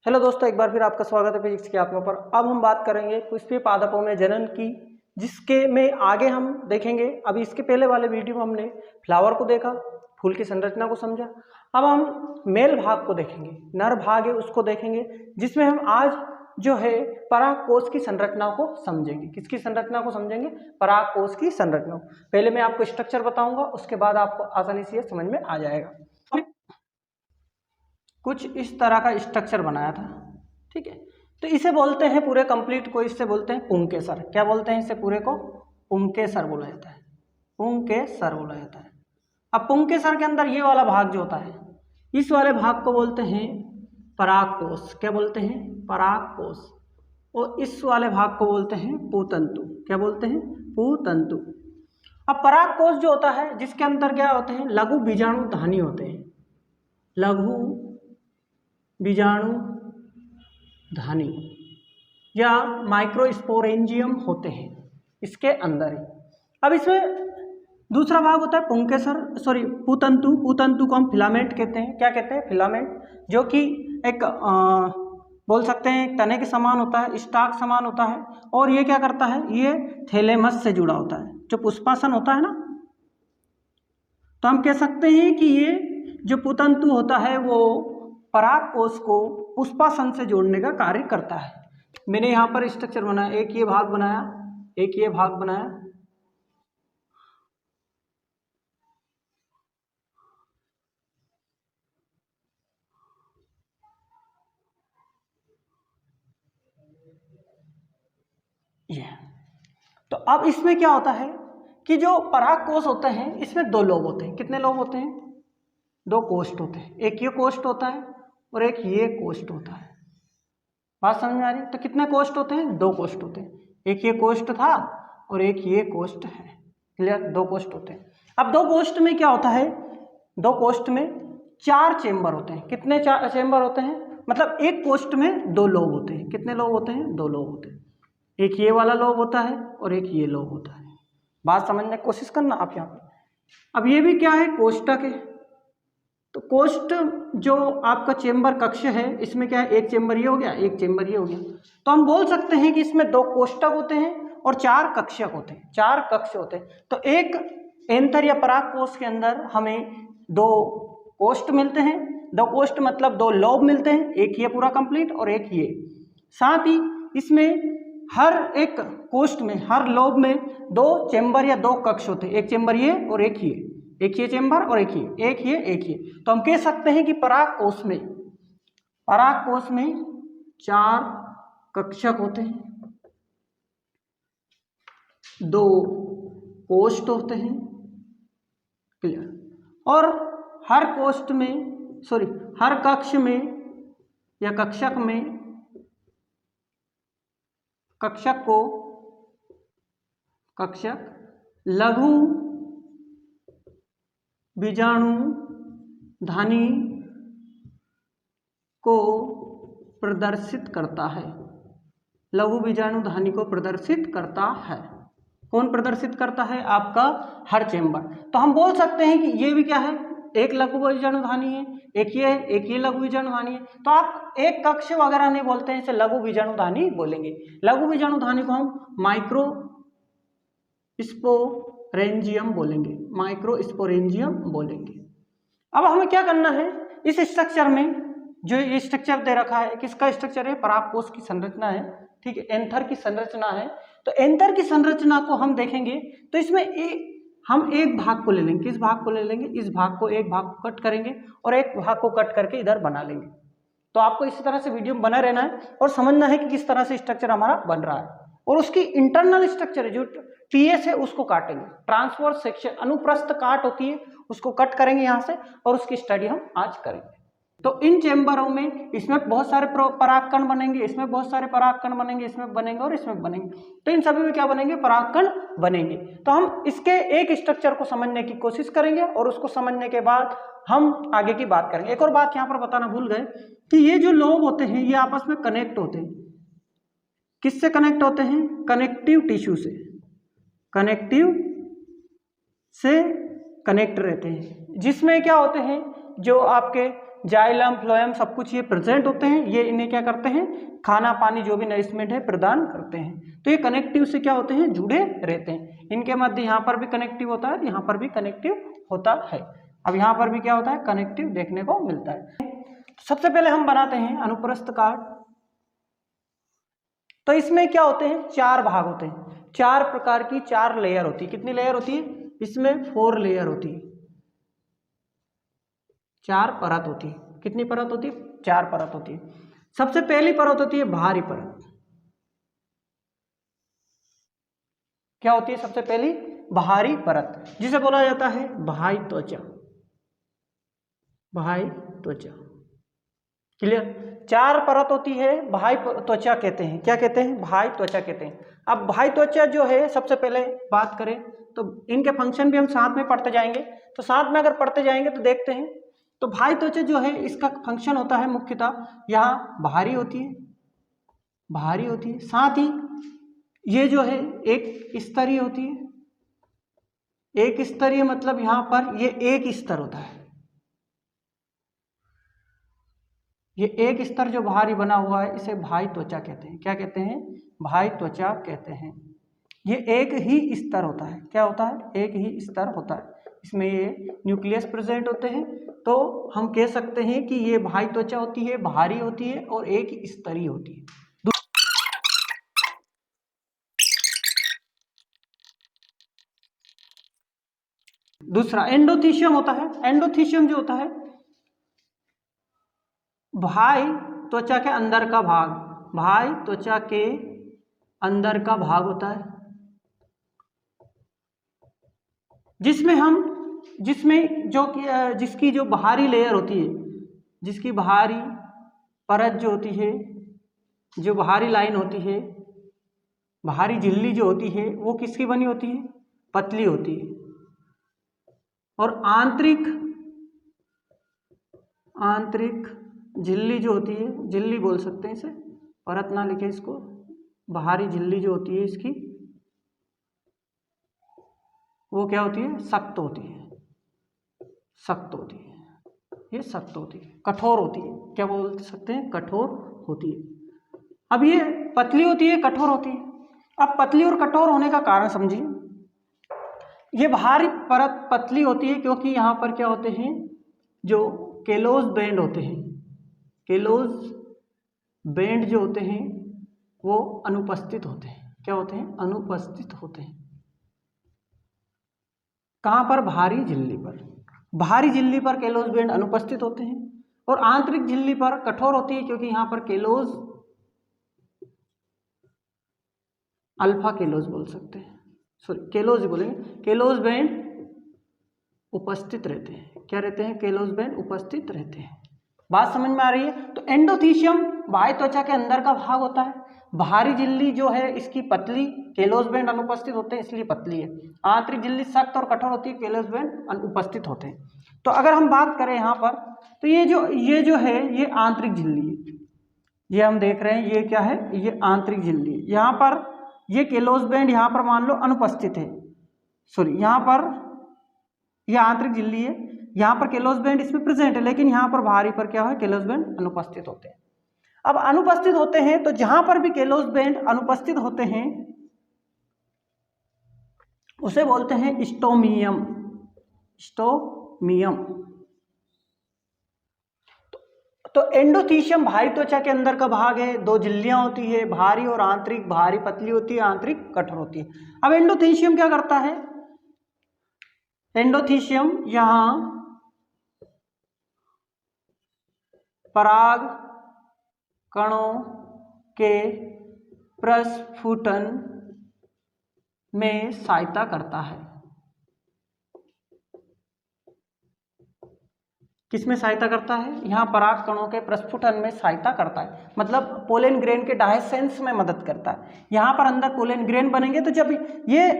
Hello दोस्तों, एक बार फिर आपका स्वागत है फिजिक्स की आत्मा पर। अब हम बात करेंगे पुष्पीय पादपों में जनन की, जिसके में आगे हम देखेंगे। अभी इसके पहले वाले वीडियो में हमने फ्लावर को देखा, फूल की संरचना को समझा। अब हम मेल भाग को देखेंगे, नर भाग है उसको देखेंगे, जिसमें हम आज जो है परागकोश की संरचना को समझेंगे। किसकी संरचना को समझेंगे? परागकोश की संरचना। पहले मैं आपको स्ट्रक्चर बताऊंगा, उसके बाद आपको आसानी से समझ में आ जाएगा। कुछ इस तरह का स्ट्रक्चर बनाया था, ठीक है। तो इसे बोलते हैं पूरे कंप्लीट को, इससे बोलते हैं पुंकेसर। क्या बोलते हैं इसे? पूरे को पुंकेसर बोला जाता है, पुंकेसर बोला जाता है। अब पुंकेसर के अंदर ये वाला भाग जो होता है, इस वाले भाग को बोलते हैं परागकोश। क्या बोलते हैं? परागकोश। और इस वाले भाग को बोलते हैं पूतंतु। क्या बोलते हैं? पूतंतु। अब परागकोश जो होता है, जिसके अंदर क्या होते हैं? लघु बीजाणु धानी होते हैं, लघु बीजाणु धानी या माइक्रोस्पोरेंजियम होते हैं इसके अंदर ही। अब इसमें दूसरा भाग होता है पुंकेसर पूतंतु। पूतंतु को हम फिलामेंट कहते हैं। क्या कहते हैं? फिलामेंट, जो कि एक बोल सकते हैं एक तने के समान होता है, स्टाक समान होता है। और ये क्या करता है? ये थैलेमस से जुड़ा होता है, जो पुष्पासन होता है ना। तो हम कह सकते हैं कि ये जो पूतंतु होता है वो परागकोश को पुष्पासन से जोड़ने का कार्य करता है। मैंने यहाँ पर स्ट्रक्चर बनाया, एक ये भाग बनाया, एक ये भाग बनाया। ये तो अब इसमें क्या होता है कि जो परागकोश होते हैं इसमें दो लोब होते हैं। कितने लोब होते हैं? दो कोष्ठ होते हैं। एक ये कोष्ठ होता है और एक ये कोष्ठ होता है। बात समझ में आ रही? तो कितने कोष्ठ होते हैं? दो कोष्ठ होते हैं। एक ये कोष्ठ था और एक ये कोष्ठ है। क्लियर? दो कोष्ठ होते हैं। अब दो कोष्ठ में क्या होता है? दो कोष्ठ में चार चेंबर होते हैं। कितने चेंबर होते हैं? मतलब एक कोष्ठ में दो लोब होते हैं। कितने लोब होते हैं? दो लोब होते हैं। एक ये वाला लोब होता है और एक ये लोब होता है। बात समझने की कोशिश करना आप यहाँ पर। अब ये भी क्या है? कोष्ठक है। तो कोष्ठ जो आपका चेंबर कक्ष है, इसमें क्या है? एक चेंबर ये हो गया, एक चेंबर ये हो गया। तो हम बोल सकते हैं कि इसमें दो कोष्ठक होते हैं और चार कक्षक होते हैं, चार कक्ष होते हैं। तो एक एंथर या परागकोश के अंदर हमें दो कोष्ठ मिलते हैं। दो कोष्ठ मतलब दो लोब मिलते हैं, एक ये पूरा कंप्लीट और एक ये। साथ ही इसमें हर एक कोष्ठ में, हर लोब में दो चेंबर या दो कक्ष होते हैं। एक चेंबर ये और एक ये, एक ये चेंबर और एक ये, एक ये, एक ये। तो हम कह सकते हैं कि परागकोश में चार कक्षक होते हैं, दो कोष्ठ होते हैं। क्लियर? और हर कोष्ठ में हर कक्ष में या कक्षक में, कक्षक लघु बीजाणु धानी को प्रदर्शित करता है। लघु बीजाणु धानी को प्रदर्शित करता है। कौन प्रदर्शित करता है? आपका हर चेंबर। तो हम बोल सकते हैं कि ये भी क्या है? एक लघु बीजाणु धानी है, एक ये है, एक ये लघु बीजाणु धानी है। तो आप एक कक्ष वगैरह नहीं बोलते हैं, इसे लघु बीजाणु धानी बोलेंगे। लघु बीजाणु धानी को हम माइक्रो स्पोरेंजियम बोलेंगे, माइक्रोस्पोरेंजियम बोलेंगे। अब हमें क्या करना है? इस स्ट्रक्चर में जो ये स्ट्रक्चर दे रखा है, किसका स्ट्रक्चर है? परागकोश की संरचना है, ठीक है, एंथर की संरचना है। तो एंथर की संरचना को हम देखेंगे तो इसमें हम एक भाग को ले लेंगे। किस भाग को ले लेंगे? इस भाग को, एक भाग को कट करेंगे और एक भाग को कट करके इधर बना लेंगे। तो आपको इसी तरह से वीडियो में बना रहना है और समझना है कि किस तरह से स्ट्रक्चर हमारा बन रहा है। और उसकी इंटरनल स्ट्रक्चर जो टीएस है उसको काटेंगे। ट्रांसवर्स सेक्शन, अनुप्रस्थ काट होती है, उसको कट करेंगे यहाँ से और उसकी स्टडी हम आज करेंगे। तो इन चेंबरों में इसमें बहुत सारे परागकण बनेंगे, इसमें बहुत सारे परागकण बनेंगे, इसमें बनेंगे और इसमें बनेंगे। तो इन सभी में क्या बनेंगे? परागकण बनेंगे। तो हम इसके एक स्ट्रक्चर को समझने की कोशिश करेंगे और उसको समझने के बाद हम आगे की बात करेंगे। एक और बात यहाँ पर बताना भूल गए कि ये जो लोब होते हैं ये आपस में कनेक्ट होते हैं। किससे कनेक्ट होते हैं? कनेक्टिव टिश्यू से, कनेक्टिव से कनेक्ट रहते हैं। जिसमें क्या होते हैं? जो आपके जाइलम फ्लोएम सब कुछ ये प्रेजेंट होते हैं, ये इन्हें क्या करते हैं, खाना पानी जो भी नरिशमेंट है प्रदान करते हैं। तो ये कनेक्टिव से क्या होते हैं, जुड़े रहते हैं। इनके मध्य यहाँ पर भी कनेक्टिव होता है, यहाँ पर भी कनेक्टिव होता है। अब यहाँ पर भी क्या होता है, कनेक्टिव देखने को मिलता है। सबसे पहले हम बनाते हैं अनुप्रस्थ काट। तो इसमें क्या होते हैं, 4 भाग होते हैं, 4 प्रकार की 4 लेयर होती है। कितनी लेयर होती है, इसमें 4 लेयर होती है, 4 परत होती है। कितनी परत होती है, 4 परत होती है। सबसे पहली परत होती है बाहरी परत। क्या होती है सबसे पहली, बाहरी परत, जिसे बोला जाता है बाह्य त्वचा। बाह्य त्वचा, क्लियर। 4 परत होती है, बाह्य त्वचा कहते हैं। क्या कहते हैं, बाह्य त्वचा कहते हैं। अब बाह्य त्वचा जो है, सबसे पहले बात करें तो इनके फंक्शन भी हम साथ में पढ़ते जाएंगे। तो साथ में अगर पढ़ते जाएंगे तो देखते हैं, तो बाह्य त्वचा जो है इसका फंक्शन होता है मुख्यतः यहाँ बाहरी होती है, बाहरी होती है। साथ ही ये जो है एक स्तरीय होती है। एक स्तरीय मतलब यहाँ पर ये एक स्तर होता है, ये एक स्तर जो बाहरी बना हुआ है इसे बाह्य त्वचा कहते हैं। क्या कहते हैं, बाह्य त्वचा कहते हैं। ये एक ही स्तर होता है। क्या होता है, एक ही स्तर होता है। इसमें ये न्यूक्लियस प्रेजेंट होते हैं। तो हम कह सकते हैं कि ये बाह्य त्वचा होती है, बाहरी होती है और एक स्तरीय होती है। दूसरा एंडोथीशियम होता है। एंडोथीशियम जो होता है बाह्य त्वचा के अंदर का भाग, बाह्य त्वचा के अंदर का भाग होता है, जिसकी जो बाहरी लेयर होती है, जिसकी बाहरी परत जो होती है, जो बाहरी लाइन होती है, बाहरी झिल्ली जो होती है वो किसकी बनी होती है, पतली होती है। और आंतरिक झिल्ली जो होती है, झिल्ली बोल सकते हैं इसे, परत ना लिखे इसको, बाहरी झिल्ली जो होती है इसकी वो क्या होती है, सख्त होती है, सख्त होती है। ये सख्त होती है, कठोर होती है। क्या बोल सकते हैं, कठोर होती है। अब ये पतली होती है, कठोर होती है। अब पतली और कठोर होने का कारण समझिए। ये बाहरी परत पतली होती है क्योंकि यहाँ पर क्या होते हैं, जो केलोज बैंड होते हैं, केलोज बैंड जो होते हैं वो अनुपस्थित होते हैं। क्या होते हैं, अनुपस्थित होते हैं। कहाँ पर, बाहरी झिल्ली पर। बाहरी झिल्ली पर केलोज बैंड अनुपस्थित होते हैं और आंतरिक झिल्ली पर कठोर होती है क्योंकि यहाँ पर केलोज, अल्फा केलोज बोल सकते हैं, सॉरी केलोज बोलेंगे, केलोज बैंड उपस्थित रहते हैं। क्या रहते हैं, केलोज बैंड उपस्थित रहते हैं। बात समझ में आ रही है। तो एंडोथीशियम बाह्य त्वचा के अंदर का भाग होता है। बाहरी झिल्ली जो है इसकी पतली, केलोज बैंड अनुपस्थित होते हैं इसलिए पतली है। आंतरिक झिल्ली सख्त और कठोर होती है, केलोज बैंड अनुपस्थित होते हैं। तो अगर हम बात करें यहाँ पर, तो ये जो है ये आंतरिक झिल्ली है। ये हम देख रहे हैं, ये क्या है, ये आंतरिक झिल्ली है। यहाँ पर ये केलोज बैंड यहाँ पर मान लो अनुपस्थित है, सॉरी यहाँ पर ये आंतरिक झिल्ली है, यहाँ पर केलोज बैंड इसमें प्रेजेंट है, लेकिन यहाँ पर बाहरी पर क्या है, केलोज बैंड अनुपस्थित होते हैं। अब अनुपस्थित होते हैं तो जहां पर भी केलोज बैंड अनुपस्थित होते हैं उसे बोलते हैं स्टोमियम। स्टोमियम। तो एंडोथीशियम बाहरी त्वचा के अंदर का भाग है। 2 झिल्लियां होती है, बाहरी और आंतरिक। बाहरी पतली होती है, आंतरिक कठोर होती है। अब एंडोथीशियम क्या करता है, एंडोथीशियम यहां पराग कणों के प्रस्फुटन में सहायता करता है। किसमें सहायता करता है, यहाँ पराग कणों के प्रस्फुटन में सहायता करता है, मतलब पोलन ग्रेन के डायसेंस में मदद करता है। यहाँ पर अंदर पोलन ग्रेन बनेंगे तो जब ये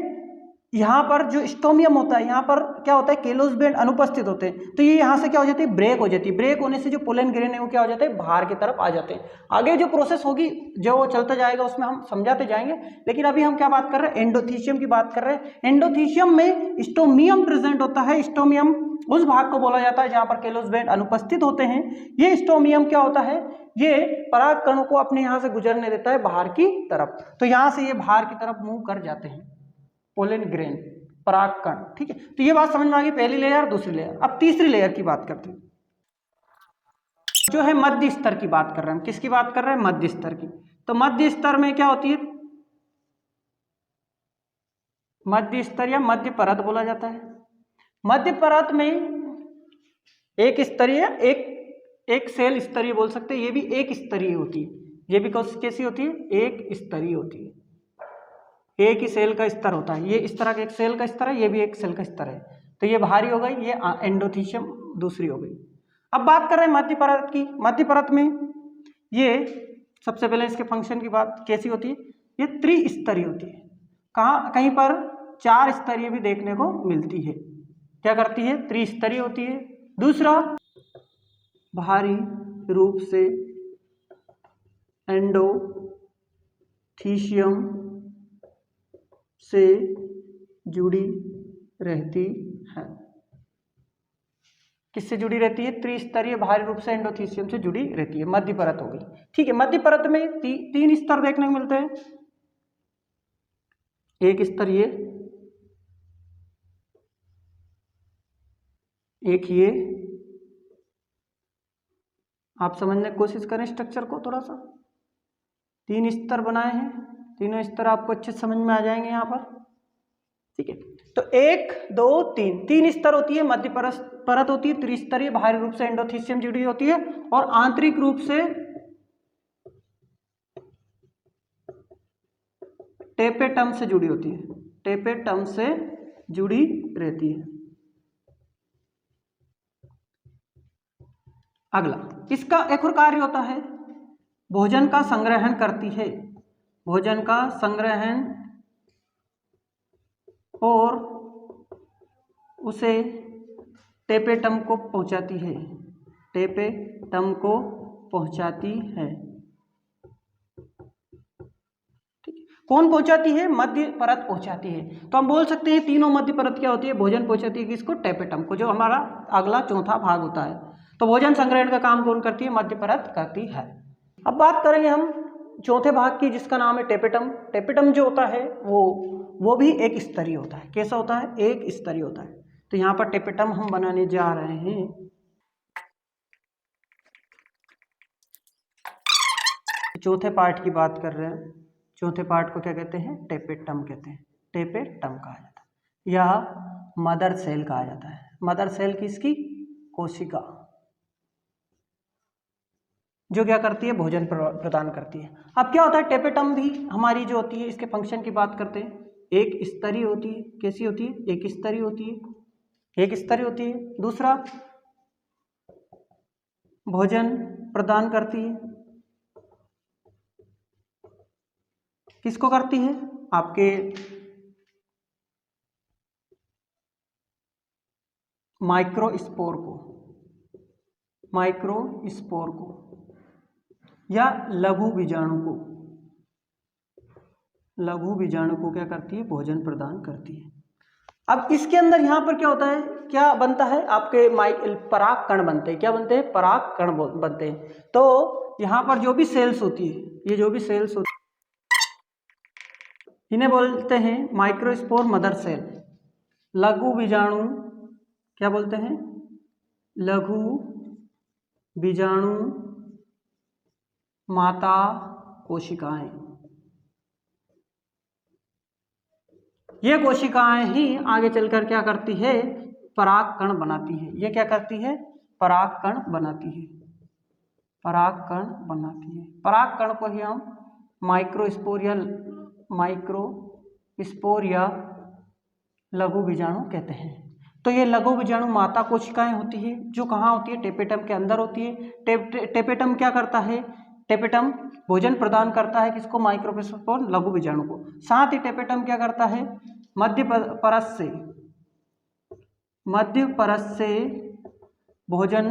यहाँ पर जो स्टोमियम होता है, यहाँ पर क्या होता है, केलोस बैंड अनुपस्थित होते हैं, तो ये यहाँ से क्या हो जाती है, ब्रेक हो जाती है। ब्रेक होने से जो पोलन ग्रेन है वो क्या हो जाते हैं, बाहर की तरफ आ जाते हैं। आगे जो प्रोसेस होगी, जो वो चलता जाएगा, उसमें हम समझाते जाएंगे, लेकिन अभी हम क्या बात कर रहे हैं, एंडोथीशियम की बात कर रहे हैं। एंडोथीशियम में स्टोमियम प्रेजेंट होता है। स्टोमियम उस भाग को बोला जाता है जहाँ पर केलोस बैंड अनुपस्थित होते हैं। ये स्टोमियम क्या होता है, ये पराग कणों को अपने यहाँ से गुजरने देता है बाहर की तरफ, तो यहाँ से ये बाहर की तरफ मूव कर जाते हैं पोलन ग्रेन, परागकण। ठीक है, तो ये बात समझ में आ गई, पहली लेयर, दूसरी लेयर। अब तीसरी लेयर की बात करते हैं, जो है मध्य स्तर की बात कर रहे हैं हम। किसकी बात कर रहे हैं, मध्य स्तर की। तो मध्य स्तर में क्या होती है, मध्य स्तर या मध्य परत बोला जाता है। मध्य परत में एक स्तरीय, एक सेल स्तरीय बोल सकते हैं, ये भी एक स्तरीय होती है। ये भी कैसी होती है, एक स्तरीय होती है। एक ही सेल का स्तर होता है, ये इस तरह का एक सेल का स्तर है, ये भी एक सेल का स्तर है। तो ये बाहरी हो गई, ये एंडोथीशियम दूसरी हो गई। अब बात कर रहे हैं मध्य परत की। मध्य परत में ये सबसे पहले इसके फंक्शन की बात कैसी होती है, ये त्रिस्तरीय होती है। कहीं पर 4 स्तरीय भी देखने को मिलती है। क्या करती है, त्रिस्तरीय होती है। दूसरा, बाहरी रूप से एंडोथीशियम से जुड़ी रहती है। किससे जुड़ी रहती है, त्रिस्तरीय, बाहरी रूप से एंडोथीशियम से जुड़ी रहती है। मध्य परत हो गई। ठीक है, मध्य परत में 3 स्तर देखने को मिलते हैं। एक स्तरीय, एक ये, आप समझने की कोशिश करें स्ट्रक्चर को थोड़ा सा। 3 स्तर बनाए हैं, तीनों स्तर आपको अच्छे समझ में आ जाएंगे यहाँ पर। ठीक है, तो 1 2 3 स्तर होती है। मध्य परत होती है त्रिस्तरीय, बाहरी रूप से एंडोथीशियम जुड़ी होती है, और आंतरिक रूप से टेपेटम से जुड़ी होती है। टेपेटम से जुड़ी रहती है। अगला, इसका एक और कार्य होता है, भोजन का संग्रहण करती है। भोजन का संग्रहण और उसे टेपेटम को पहुंचाती है। टेपेटम को पहुंचाती है। कौन पहुंचाती है, मध्य परत पहुंचाती है। तो हम बोल सकते हैं तीनों मध्य परत क्या होती है, भोजन पहुंचाती है किसको, टेपेटम को, जो हमारा अगला चौथा भाग होता है। तो भोजन संग्रहण का काम कौन करती है, मध्य परत करती है। अब बात करेंगे हम चौथे भाग की, जिसका नाम है टेपेटम। टेपेटम जो होता है वो भी एक स्तरीय होता है। कैसा होता है, एक स्तरीय होता है। तो यहाँ पर टेपेटम हम बनाने जा रहे हैं। चौथे पार्ट की बात कर रहे हैं। चौथे पार्ट को क्या कहते हैं, टेपेटम कहते हैं। टेपेटम कहा जाता है, यह मदर सेल कहा जाता है। मदर सेल किसकी, कोशिका, जो क्या करती है, भोजन प्रदान करती है। अब क्या होता है, टेपेटम भी हमारी जो होती है, इसके फंक्शन की बात करते हैं। एक स्तरीय होती है। कैसी होती है, एक स्तरीय होती है, एक स्तरीय होती है। दूसरा, भोजन प्रदान करती है। किसको करती है, आपके माइक्रोस्पोर को, माइक्रोस्पोर को या लघु बीजाणु को, लघु बीजाणु को क्या करती है, भोजन प्रदान करती है। अब इसके अंदर यहाँ पर क्या होता है, क्या बनता है, आपके पराग कण बनते हैं। क्या बनते हैं, पराग कण बनते हैं। तो यहाँ पर जो भी सेल्स होती है, ये जो भी सेल्स होती है, इन्हें बोलते हैं माइक्रोस्पोर मदर सेल। लघु बीजाणु क्या बोलते हैं, लघु बीजाणु माता कोशिकाएं। ये कोशिकाएं ही आगे चलकर क्या करती है, पराग कण बनाती है। ये क्या करती है, पराग कण बनाती है। पराग कण बनाती है। पराग कण को ही हम माइक्रोस्पोर या लघु बीजाणु कहते हैं। तो ये लघु बीजाणु माता कोशिकाएं होती है, जो कहाँ होती है, टेपेटम के अंदर होती है। टेपेटम क्या करता है, टेपेटम भोजन प्रदान करता है किसको, माइक्रोस्पोर लघु बीजाणु को। साथ ही टेपेटम क्या करता है, मध्य परत से भोजन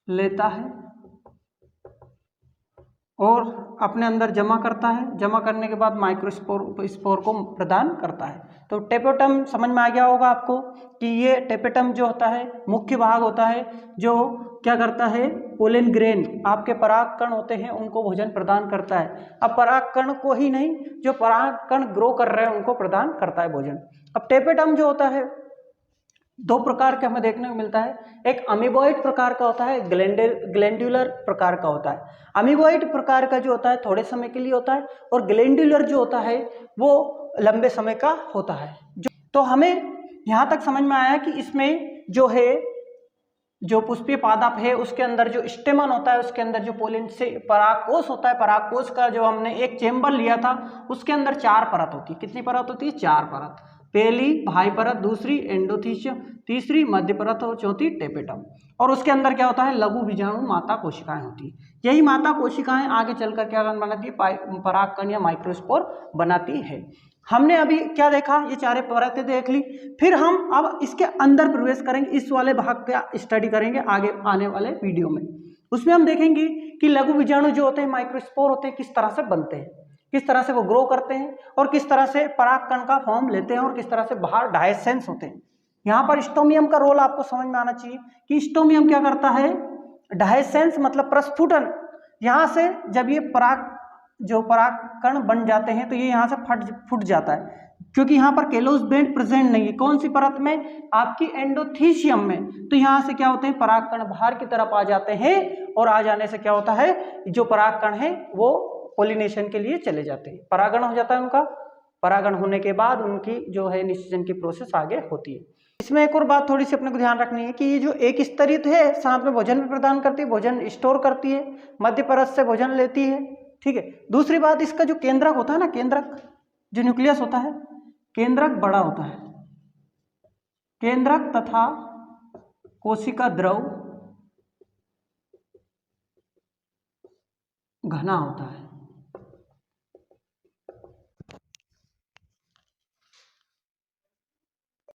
लेता है और अपने अंदर जमा करता है, जमा करने के बाद माइक्रोस्पोर को प्रदान करता है। तो टेपेटम समझ में आ गया होगा आपको कि ये टेपेटम जो होता है मुख्य भाग होता है जो क्या करता है, पोलन ग्रेन आपके परागकण होते हैं उनको भोजन प्रदान करता है। अब परागकण को ही नहीं, जो परागकण ग्रो कर रहे हैं उनको प्रदान करता है भोजन। अब टेपेटम जो होता है दो प्रकार के हमें देखने को मिलता है, एक अमीबॉइड प्रकार का होता है, ग्लैंडुलर प्रकार का होता है। अमीबॉइड प्रकार का जो होता है थोड़े समय के लिए होता है और ग्लैंडुलर जो होता है वो लंबे समय का होता है। तो हमें यहाँ तक समझ में आया कि इसमें जो है जो पुष्पीय पादप है उसके अंदर जो स्टेमन होता है उसके अंदर जो पोलन से परागकोश होता है, परागकोश का जो हमने एक चेम्बर लिया था उसके अंदर 4 परत होती है। कितनी परत होती है, 4 परत। पहली बाह्य परत, दूसरी एंडोथीशियम, तीसरी मध्य परत और चौथी टेपेटम। और उसके अंदर क्या होता है, लघु बीजाणु माता कोशिकाएं होती है। यही माता कोशिकाएं आगे चलकर क्या बनाती है, परागकण या माइक्रोस्पोर बनाती है। हमने अभी क्या देखा, ये 4 परतें देख ली। फिर हम अब इसके अंदर प्रवेश करेंगे, इस वाले भाग का स्टडी करेंगे आगे आने वाले वीडियो में। उसमें हम देखेंगे कि लघु बीजाणु जो होते हैं माइक्रोस्पोर होते हैं किस तरह से बनते हैं, किस तरह से वो ग्रो करते हैं और किस तरह से परागकण का फॉर्म लेते हैं और किस तरह से बाहर डायसेंस होते हैं। यहाँ पर स्टोमियम का रोल आपको समझ में आना चाहिए कि स्टोमियम क्या करता है, डायसेंस मतलब प्रस्फुटन। यहाँ से जब ये परागकण बन जाते हैं तो ये यहाँ से फूट जाता है क्योंकि यहाँ पर केलोस बैंड प्रेजेंट नहीं है। कौन सी परत में, आपकी एंडोथीशियम में। तो यहाँ से क्या होते हैं, परागकण बाहर की तरफ आ जाते हैं और आ जाने से क्या होता है, जो परागकण है वो पोलिनेशन के लिए चले जाते हैं, परागण हो जाता है उनका। परागण होने के बाद उनकी जो है निषेचन की प्रोसेस आगे होती है। इसमें एक और बात थोड़ी सी अपने को ध्यान रखनी है कि ये जो एक स्तरित है साथ में भोजन भी प्रदान करती है, भोजन स्टोर करती है, मध्य परत से भोजन लेती है, ठीक है। दूसरी बात, इसका जो केंद्रक होता है ना, केंद्रक जो न्यूक्लियस होता है, केंद्रक बड़ा होता है। केंद्रक तथा कोशिका द्रव घना होता है।